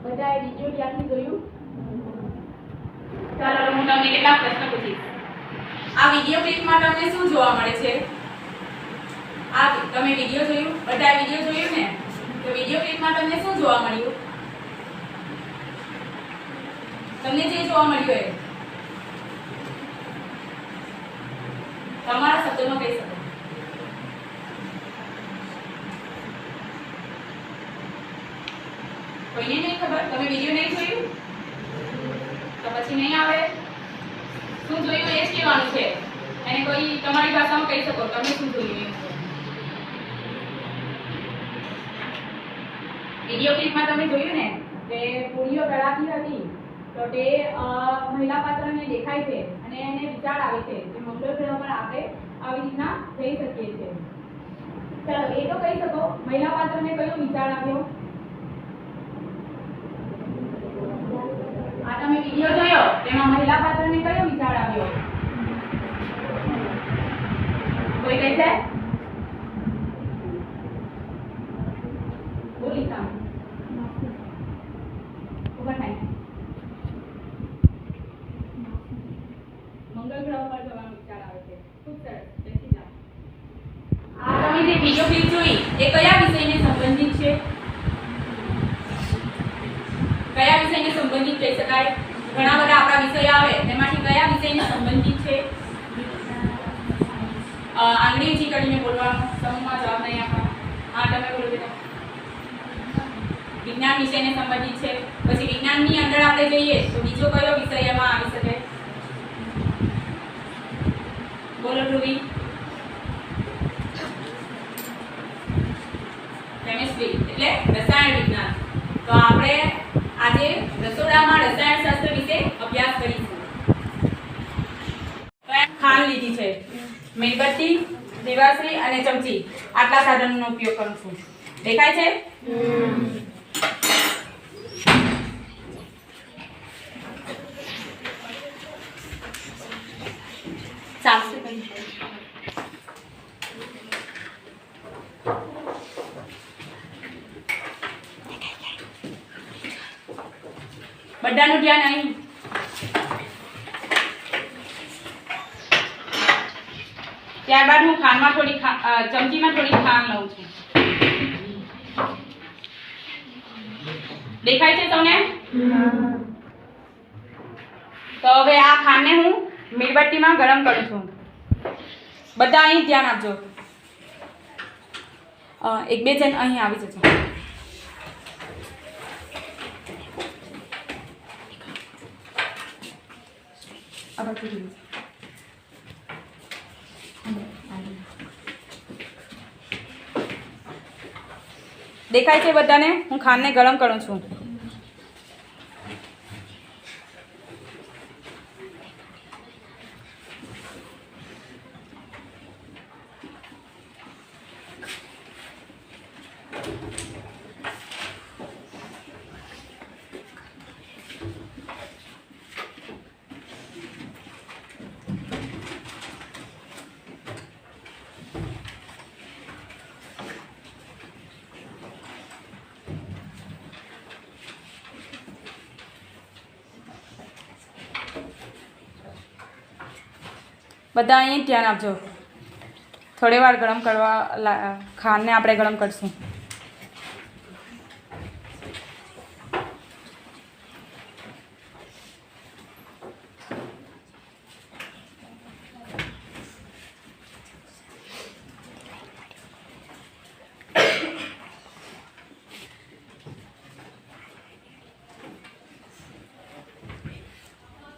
બધાએ વિડિયો ધ્યાનથી જોયું? ચાલો હું તમને કેટલાક પ્રશ્નો પૂછીશ. આ વિડિયો ક્લિપમાં તમને શું જોવા મળે છે? આ તમે વિડિયો જોયું? બધાએ વિડિયો જોયું ને? તો વિડિયો ક્લિપમાં તમને શું જોવા મળ્યું? તમને જે જોવા મળ્યું એ તમારા શબ્દોમાં કહી શકો. કોઈને નહીં ખબર? તમે વિડિયો નહીં જોયું તો પછી નહીં આવે. શું જોયું એ જ કહેવાનું છે. એને કોઈ તમારી ભાષામાં કહી શકો તમે શું જોયું. વિડિયો ક્લિપમાં તમે જોયું ને કે પૂરીઓ તળાતી હતી તો તે મહિલા પાત્રને દેખાય છે અને એને વિચાર આવે છે કે મંગળ ગ્રહ પર આપણે આવી રીતના જઈ શકીએ છીએ. ચાલો એ તો કહી શકો મહિલા પાત્રને કયો વિચાર આવ્યો? આ તમે વિડિયો જોયો તેમાં મહિલા પાત્રને કયો વિચાર આવ્યો? કોઈ કહે છે? બોલી સામે ઉભા થાય. મંગળ ગ્રહ પર જવાનો વિચાર આવે છે. ખૂબ સરસ. બેસી જાઓ. આ તમે જે વિડિયો ક્લિપ જોઈ એ કયા વિષયને સંબંધિત છે? કયા વિષયને સંબંધિત કહી શકાય? ઘણા બધા આપણા વિષય આવે તેમાંથી કયા વિષયને સંબંધિત છે? આંગળી ઊંચી કરીને બોલવાનું. સમૂહમાં જવાબ નહીં આપવાનો. હા તમે બોલો બેટા. વિજ્ઞાન વિષયને સંબંધિત છે. પછી વિજ્ઞાનની અંદર આપણે જઈએ તો બીજો કયો વિષય એમાં આવી શકે? બોલો ધ્રુવી. કેમિસ્ટ્રી એટલે રસાયણ વિજ્ઞાન. તો આપણે આજે રસોડામાં રસાયણ શાસ્ત્ર વિશે અભ્યાસ કરીશું. ખાંડ લીધી છે, મીણબત્તી, દીવાસળી અને ચમચી. આટલા સાધનોનો ઉપયોગ કરું છું. દેખાય છે? ચાલશે. બધાનું ધ્યાન અહીં. ત્યારબાદ હું ખાંડમાં થોડી ચમચીમાં થોડી ખાંડ લઉં છું. દેખાય છે તમને? તો હવે આ ખાંડને હું મીણબત્તીમાં ગરમ કરું છું. બધા અહીં ધ્યાન આપજો. એક બે જણ અહીં આવી જજો. દેખાય છે બધાને? હું ખાંડને ગરમ કરું છું. બધા અહીં ધ્યાન આપજો. થોડી વાર ગરમ કરવા ખાંડને આપણે ગરમ કરશું.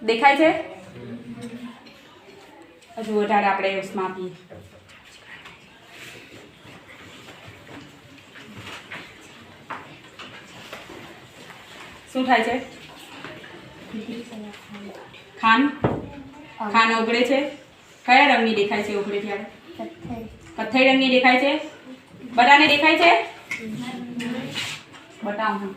દેખાય છે? હજુ વધારે આપણે ઉષ્મા આપીએ. શું થાય છે? ખાંડ ઓગળે છે. કયા રંગની દેખાય છે ઓગળે ત્યારે? કથ્થઈ રંગની દેખાય છે. બધાને દેખાય છે? બતાવો.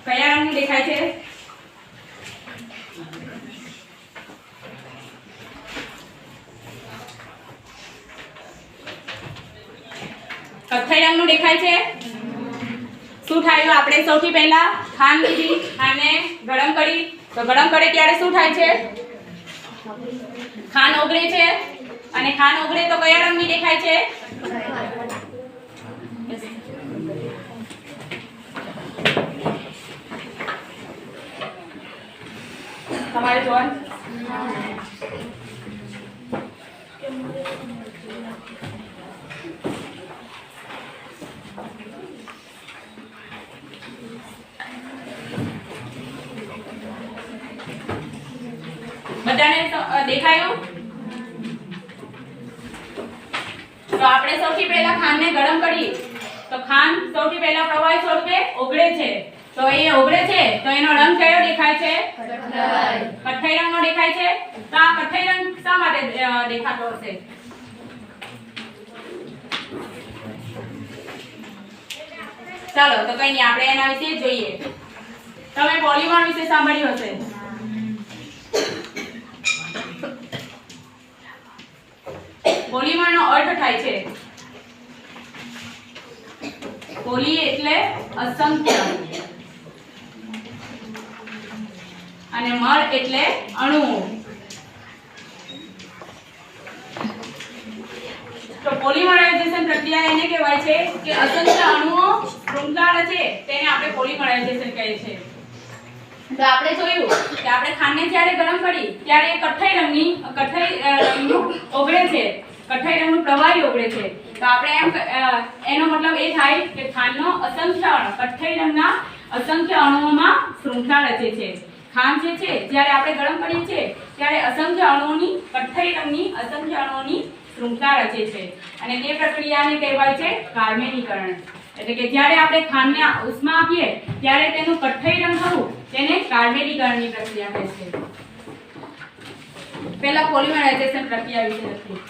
કયા રંગની દેખાય છે? કથ્થઈ રંગનું દેખાય છે. શું થાય? આપણે સૌથી પહેલા ખાંડ લીધી અને ગરમ કરી. તો ગરમ કરે ત્યારે શું થાય છે? ખાંડ ઓગળે છે અને ખાંડ ઓગળે તો કયા રંગની દેખાય છે? તમારે જોવાનું બધાને દેખાયું? તો આપણે સૌથી પહેલા ખાંડને ગરમ કરી. તો ખાંડ સૌથી પહેલા પ્રવાહી સ્વરૂપે ઓગળે છે. તો એ ઓગળે છે તો એનો રંગ કયો દેખાય છે? કથ્થઈ રંગનો દેખાય છે. તો આ કથ્થઈ રંગ શા માટે દેખાતો હશે? ચાલો તો કઈ નહીં, આપણે એના વિશે જોઈએ. તમે પોલિમર વિશે સાંભળ્યું હશે. પોલિમરનો અર્થ થાય છે, પોલી એટલે અસંખ્ય અને મર એટલે અણુ. તો પોલિમરાઇઝેશન પ્રક્રિયા એને કહેવાય છે કે અસંખ્ય અણુઓ શૃંખલા રચે તેને આપણે પોલિમરાઇઝેશન કહીએ છીએ. તો આપણે જોયું કે આપણે ખાંડને જ્યારે ગરમ કરી ત્યારે કથ્થઈ રંગનું ઓગળે છે, કથ્થઈ રંગનું પ્રવાહી ઓગળે છે. તો આપણે એનો મતલબ એ થાય કે ખાંડનો અસંખ્ય અણુ કથ્થઈ રંગના અસંખ્ય અણુઓમાં શૃંખલા રચે છે. ખાંડ જે છે જ્યારે આપણે ગરમ કરીએ છીએ ત્યારે અસંખ્ય અણુઓની કથ્થઈ રંગની અસંખ્ય અણુઓની શૃંખલા રચે છે અને તે પ્રક્રિયાને કહેવાય છે કાર્મેનીકરણ. એટલે કે જ્યારે આપણે ખાંડને ઉષ્મા આપીએ ત્યારે તેનું કથ્થઈ રંગ થવું તેને કાર્મેનીકરણની પ્રક્રિયા કહે છે. પહેલા પોલિમરાઇઝેશન પ્રક્રિયા વિશે લખીએ.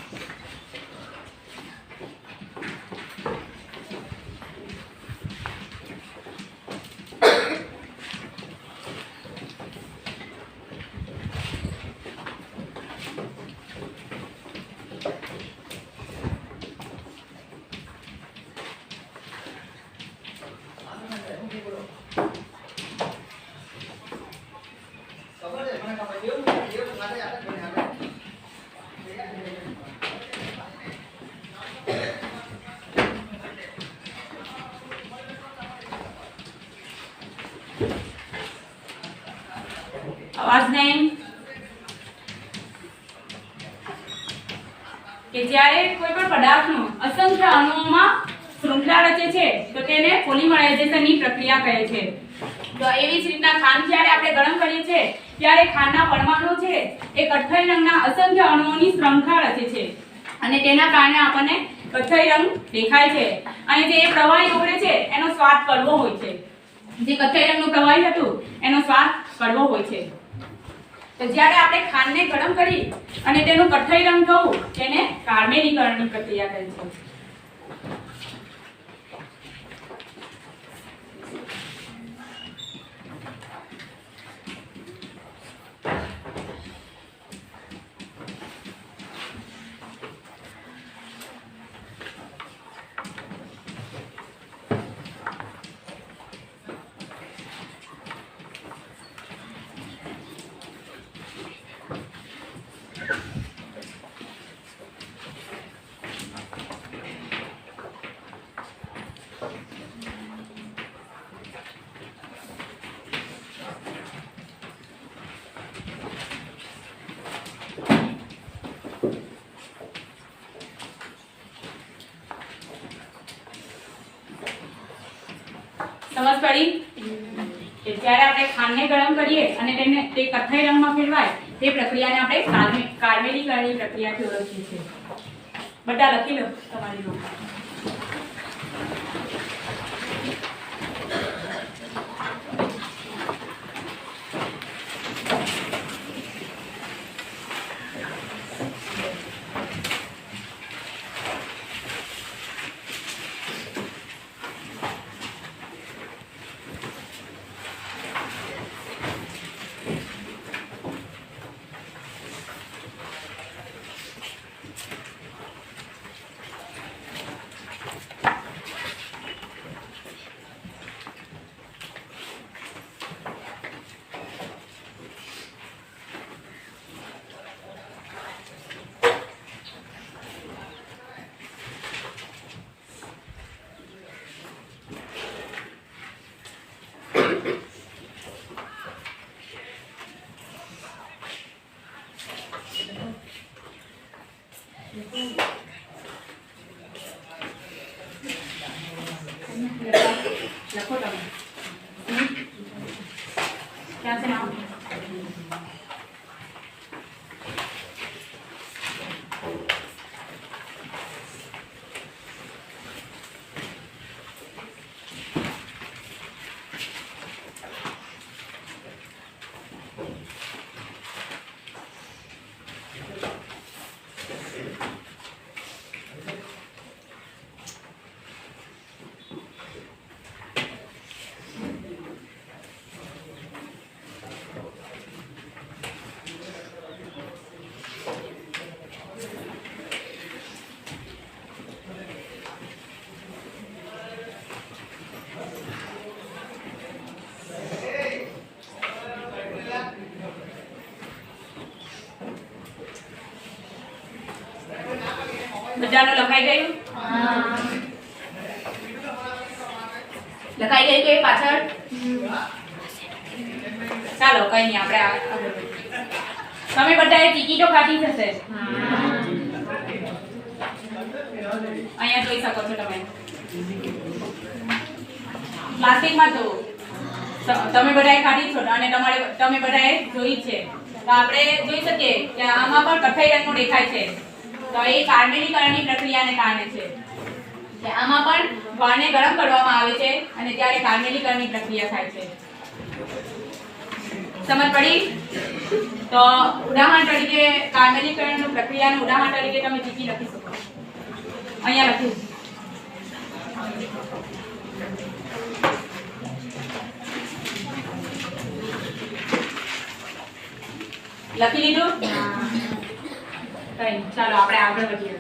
અવાજ નહીં. કે જ્યારે કોઈ પણ પદાર્થનું અસંખ્ય અણુઓમાં શૃંખલા રચે છે તો તેને પોલિમરાઇઝેશનની પ્રક્રિયા કહે છે. તો એવી જ રીતના ખાંડ જ્યારે આપણે ગરમ કરીએ છીએ ત્યારે ખાંડના પરમાણુ છે એ કથ્થઈ રંગના અસંખ્ય અણુઓની શૃંખલા રચે છે અને તેના કારણે આપણને કથ્થઈ રંગ દેખાય છે. અને જે પ્રવાહી ઓગળે છે એનો સ્વાદ કડવો હોય છે. જે કથ્થઈ રંગનું પ્રવાહી હતું એનો સ્વાદ કડવો હોય છે. તો જ્યારે આપણે ખાંડને ગરમ કરી અને તેનું કથ્થઈ રંગ થવું તેને કાર્મેનીકરણની પ્રક્રિયા કહે છે. સમજ પડી? કે જ્યારે આપણે ખાંડને ગરમ કરીએ અને તેને તે કથ્થઈ રંગમાં ફેરવાય તે પ્રક્રિયાને આપણે કાર્મેનીકરણની પ્રક્રિયાથી ઓળખીએ છીએ. બધા લખી લો તમારી નોટ. બધાનું લખાઈ ગયું? લખાઈ ગયું કે પાછળ? ચાલો કઈ નહીં, આપણે આગળ વધીએ. તમે બધાએ ટિકિટો કાઢી હશે. અહીંયા જોઈ શકો છો તમે પ્લાસ્ટિકમાં જો તમે બધાએ કાઢી છો અને તમે બધાએ જોઈ છે. તો આપણે જોઈ શકીએ કે આમાં પણ કથ્થઈ રંગનો દેખાય છે. તો એ કાર્મેલીકરણની પ્રક્રિયાને કારણે છે કે આમાં પણ ગોળને ગરમ કરવામાં આવે છે અને ત્યારે કાર્મેલીકરણની પ્રક્રિયા થાય છે. સમજ પડી? તો ઉદાહરણ તરીકે કાર્મેલીકરણની પ્રક્રિયાનું ઉદાહરણ તરીકે તમે ચીકી લખી શકો. અહીંયા લખ્યું. લખી લીધું? કઈ ચાલો આપણે આગળ વધીએ.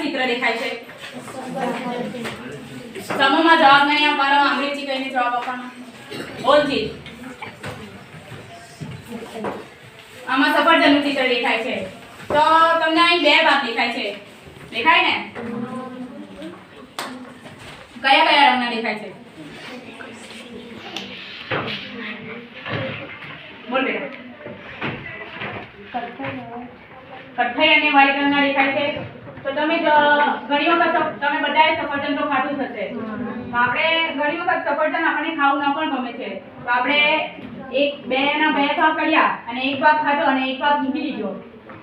ચિત્ર દેખાય છે. સમૂહમાં જવાબ નહીં આપવાનો, અંગ્રેજી કહીને જવાબ આપવાનો. બોલજી. આમાં સફરજનનું ચિત્ર દેખાય છે. તો તમને અહીં બે ભાગ દેખાય છે. દેખાય ને? કયા કયા રંગના દેખાય છે? બોલ બેટા. કથ્થઈ અને વ્હાઈટ રંગના દેખાય છે. તો તમે ઘણી વખત તમે બધાએ સફરજન તો ખાધું જ હશે. તો આપણે ઘણી વખત સફરજન આપણને ખાવું ન પણ ગમે છે. તો આપણે બે ભાગ કર્યા અને એક ભાગ ખાધો અને એક ભાગ મૂકી દીધો.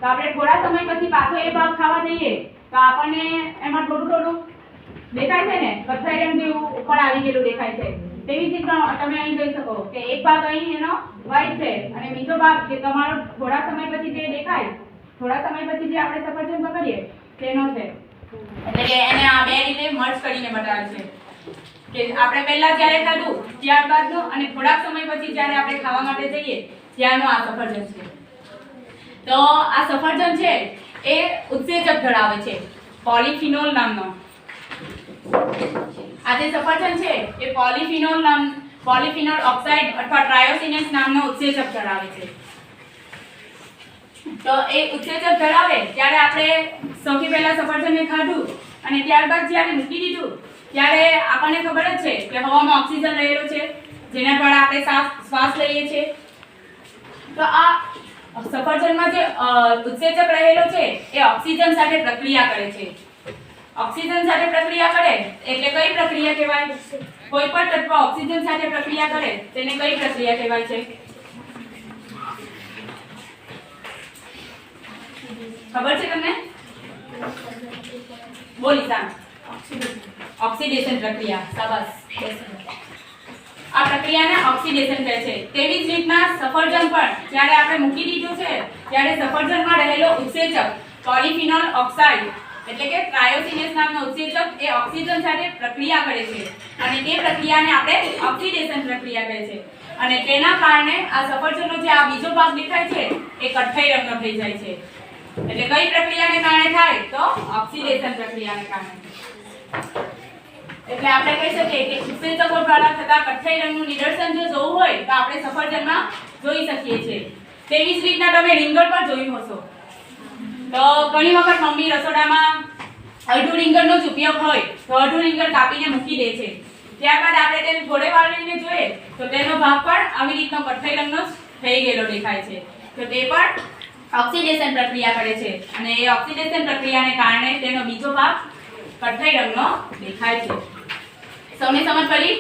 તો આપણે થોડા સમય પછી પાછો એ ભાગ ખાવા જઈએ તો આપણને એમાં થોડું દેખાય છે ને, કથ્થઈ રંગ જેવું ઉપર આવી ગયેલું દેખાય છે. તેવી જ રીતના તમે અહીં જોઈ શકો કે એક ભાગ અહીં એનો વ્હાઈટ છે અને બીજો ભાગ કે તમારો થોડા સમય પછી જે દેખાય, થોડા સમય પછી જે આપણે સફરજન પકડીએ તેનો છે. એટલે કે એને આ બે રીતે મર્જ કરીને બતાવે છે કે આપણે પહેલા જ્યારે ખાધું ત્યારબાદનો અને થોડાક સમય પછી જ્યારે આપણે ખાવા માટે જઈએ ત્યારનો આ સફરજન છે. તો આ સફરજન છે એ ઉત્સેચક ધરાવે છે, પોલિફિનોલ નામનો. આ જે સફરજન છે એ પોલિફિનોલ ઓક્સાઇડ અથવા ટ્રાયોસિનેસ નામનો ઉત્સેચક ધરાવે છે. તો એ ઉત્સેચક ધરાવે ત્યારે આપણે સૌથી પહેલા સફરજનને ખાધું અને ત્યારબાદ જ્યારે મૂકી દીધું ત્યારે આપણને ખબર જ છે કે હવામાં ઓક્સિજન રહેલો છે જેના દ્વારા આપણે શ્વાસ લઈએ છીએ. તો આ સફરજનમાં જે ઉત્સેચક રહેલો છે એ ઓક્સિજન સાથે પ્રક્રિયા કરે છે. ઓક્સિજન સાથે પ્રક્રિયા કરે એટલે કઈ પ્રક્રિયા કહેવાય? કોઈ પણ તત્વ ઓક્સિજન સાથે પ્રક્રિયા કરે તેને કઈ પ્રક્રિયા કહેવાય છે? ખબર છે તમને? બોલી સામ. ઓક્સિડેશન પ્રક્રિયા. શાબાશ. આ પ્રક્રિયાને ઓક્સિડેશન કહે છે. તેવી જ રીતના સફરજન પણ જ્યારે આપણે મૂકી દીધું છે ત્યારે સફરજનમાં રહેલો ઉત્સેચક પોલિફિનોલ ઓક્સાઇડ એટલે કે ટ્રાયોસિનેસ નામનો ઉત્સેચક એ ઓક્સિજન સાથે પ્રક્રિયા કરે છે અને તે પ્રક્રિયાને આપણે ઓક્સિડેશન પ્રક્રિયા કહે છે. અને તેના કારણે આ સફરજનનો જે આ બીજો ભાગ દેખાય છે એ કથ્થઈ રંગનો થઈ જાય છે. એટલે કઈ પ્રક્રિયાને કારણે થાય? તો ઓક્સિડેશન પ્રક્રિયાને કારણે. એટલે આપણે કહી શકીએ કે ઉત્સેચકો દ્વારા થતા કથ્થઈ રંગનું નિદર્શન જો જોવું હોય તો આપણે સફરજનમાં જોઈ શકીએ છીએ. તેવી જ રીતના તમે રીંગણ પર જોયું હશો. તો ઘણી વખત મમ્મી રસોડામાં અડધું રીંગણનો જ ઉપયોગ હોય તો અડધું રીંગણ કાપીને મૂકી દે છે. ત્યારબાદ આપણે તેને થોડે વાર રહીને જોઈએ તો તેનો ભાગ પણ આવી રીતનો કથ્થઈ રંગનો જ થઈ ગયેલો દેખાય છે. તો તે પણ ઓક્સિડેશન પ્રક્રિયા કરે છે અને એ ઓક્સિડેશન પ્રક્રિયાને કારણે તેનો બીજો ભાગ કથ્થઈ રંગનો દેખાય છે. સૌને સમજ પડી?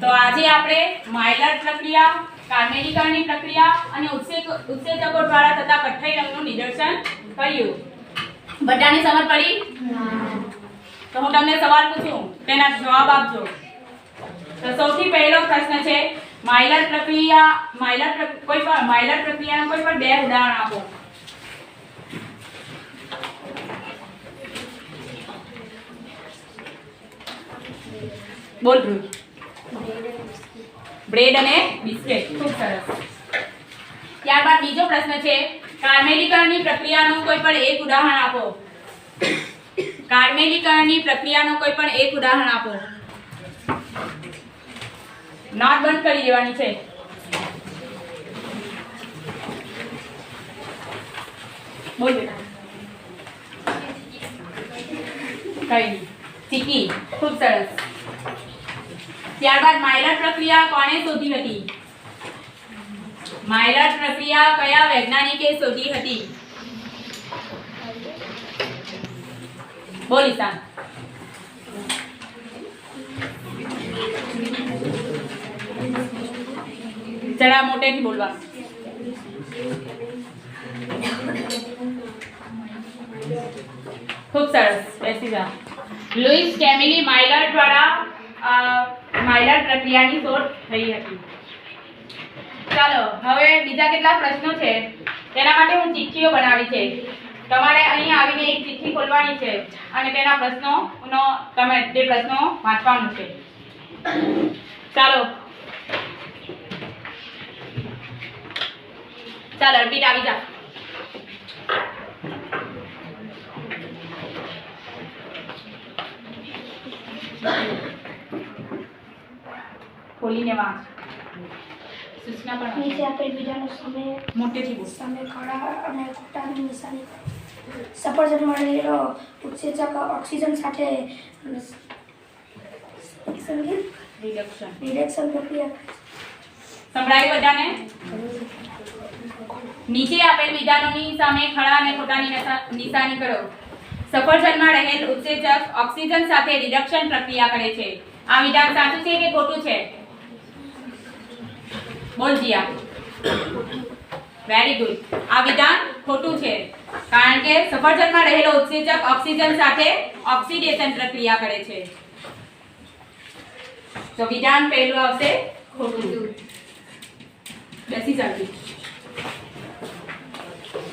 તો આજે આપણે માયલર પ્રક્રિયા, કાર્મેલીકરણની પ્રક્રિયા અને ઉત્સેચકો દ્વારા થતા કથ્થઈ રંગનું નિદર્શન કર્યું. બધાને સમજ પડી? તો હું તમને સવાલ પૂછું, તેના જવાબ આપજો. તો સૌથી પહેલો પ્રશ્ન છે, માઇલર પ્રક્રિયાના કોઈ પણ બે ઉદાહરણ આપો. બોલ ધ્રુવ. બ્રેડ અને બિસ્કિટ. ખૂબ સરસ. ત્યારબાદ બીજો પ્રશ્ન છે, કાર્મેલીકરણની પ્રક્રિયાનું કોઈ પણ એક ઉદાહરણ આપો. કાર્મેલીકરણની પ્રક્રિયાનું કોઈ પણ એક ઉદાહરણ આપો. નોટ બંધ કરી દેવાની છે. બોલ બેટા. કઈ ચીકી. ખૂબ સરસ. ત્યારબાદ માઇલર પ્રક્રિયા કોણે શોધી હતી? માઇલર પ્રક્રિયા કયા વૈજ્ઞાનિકે શોધી હતી? બોલ ઈશાન. જરા મોટેથી બોલવા. ખૂબ સરસ. બેસી જા. લુઈસ કેમિલી માઇલર દ્વારા માઇલર પ્રક્રિયાની શોધ થઈ હતી. ચાલો હવે બીજા કેટલા પ્રશ્નો છે તેના માટે હું ચિઠ્ઠીઓ બનાવી છે. તમારે અહીં આવીને એક ચિઠ્ઠી ખોલવાની છે અને તેના પ્રશ્નોનો તમે તે પ્રશ્નો વાંચવાનું છે. ચાલો અર્પિત આવી જા. ખોલીને વાંચ. સૂચના પણ નીચે આપેલ બીજાનો સમય મોટેથી બોલ. સામે ખડા અને ખોટાની નિશાની. સફરજનમાં રહેલો ઉત્સેચક ઓક્સિજન સાથે રિડક્શન પ્રક્રિયા. સંભળાયું બધાને? નીચે આપેલ વિધાનોની સામે ખડા અને ખોટાની નિશાની કરો. સફરજનમાં રહેલ ઉત્સેચક ઓક્સિજન સાથે રિડક્શન પ્રક્રિયા કરે છે. આ વિધાન સાચું છે કે ખોટું છે? બોલ જીયા. Very good. આ વિધાન ખોટું છે કારણ કે સફરજનમાં રહેલો ઉત્સેચક ઓક્સિજન સાથે ઓક્સિડેશન પ્રક્રિયા કરે છે. તો વિધાન પહેલું આવશે ખોટું. બેસી જલ્દી.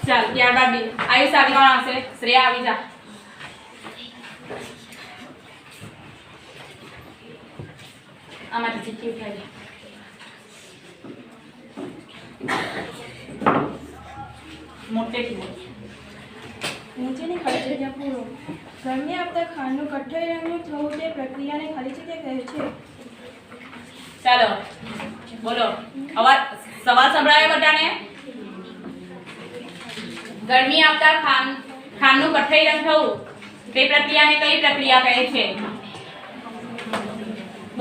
ચાલ ત્યારબાદ આયુષ આવી કોણ આવશે? શ્રેયા આવી જા. આમાંથી ચિઠ્ઠી ઉઠાવી. મોટેથી બોલ. નીચેની ખાલી જગ્યા પૂરો. ગરમી આપતા ખાંડનું કઠોળ રંગનું થવું તે પ્રક્રિયાને ખાલી જગ્યા કહે છે. ચાલો બોલો. અવાજ સવાલ સંભળાયો બધાને? ગરમી આપતા ખાંડનું કઠોળ રંગ થવું તે પ્રક્રિયાને કઈ પ્રક્રિયા કહે છે?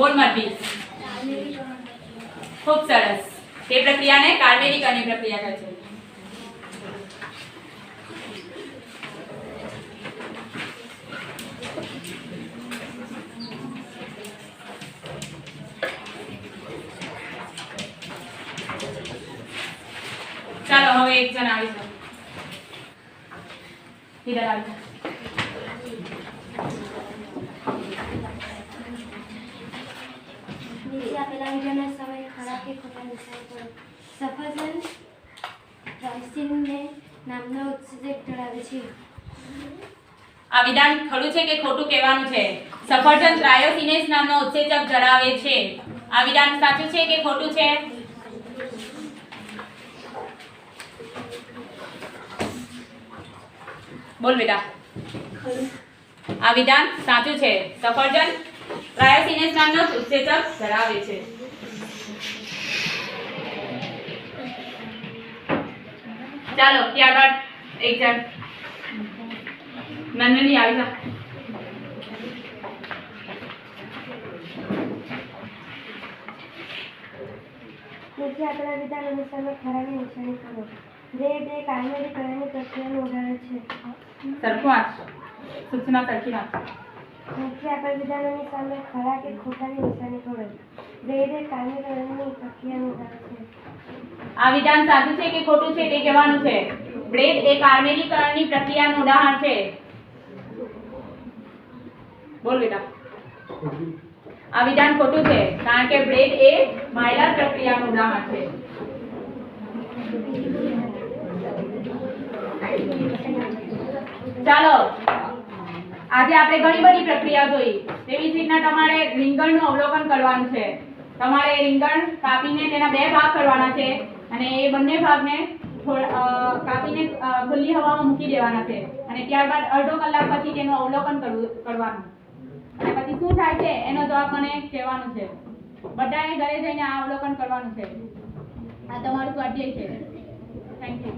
બોલ મરદી. ખૂબ સરસ. તે પ્રક્રિયાને કાર્મેલીકરણની પ્રક્રિયા કહે છે. ચાલો હવે એક જણ આવી જાવ. હિરલ આવી જાવ. નીચે આપેલા વિધાનના સમય ખરા કે ખોટા નિશાની કરો. સફરજન ટ્રાઇસિનને નામનો ઉત્સેચક ધરાવે છે. આ વિધાન ખરું છે કે ખોટું કહેવાનું છે? સફરજન ટ્રાયોસિનેસ નામનો ઉત્સેચક ધરાવે છે. આ વિધાન સાચું છે કે ખોટું છે? બોલ બેટા. આ વિધાન સાચું છે. સફરજન ટ્રાયોસિનેસ નામનો ઉત્સેચક ધરાવે છે. ચાલો ત્યારબાદ એક જણ નંદની આવી જા. નીચે આપેલા વિધાનોની સામે ખરાની નિશાની કરો. બ્રેડ એ કાર્મેલીકરણની પ્રક્રિયાનું ઉદાહરણ છે. સરખું વાંચ. સૂચના સરખી વાંચ. નીચે આપેલ વિધાનોની સામે ખરા કે ખોટાની નિશાની કરો. બ્રેડ એ કાર્મેલીકરણની પ્રક્રિયાનું ઉદાહરણ છે. આ વિધાન સાચું છે કે ખોટું છે તે કહેવાનું છે. બ્રેડ એ કાર્મેલીકરણની પ્રક્રિયાનું ઉદાહરણ છે. બોલ બેટા. આ વિધાન ખોટું છે કારણ કે બ્રેડ એ માયલર પ્રક્રિયાનું ઉદાહરણ છે. ચાલો આજે આપણે ઘણી બધી પ્રક્રિયા જોઈ. તેવી જ રીતના તમારે રીંગણનું અવલોકન કરવાનું છે. તમારે રીંગણ કાપીને તેના 2 ભાગ કરવાના છે અને એ બંને ભાગને કાપીને ખુલ્લી હવામાં મૂકી દેવાના છે અને ત્યારબાદ અડધો કલાક પછી તેનું અવલોકન કરવાનું અને પછી શું થાય છે એનો જવાબ મને કહેવાનું છે. બધાએ ઘરે જઈને આ અવલોકન કરવાનું છે. આ તમારું સ્વાધ્યાય છે. Thank you.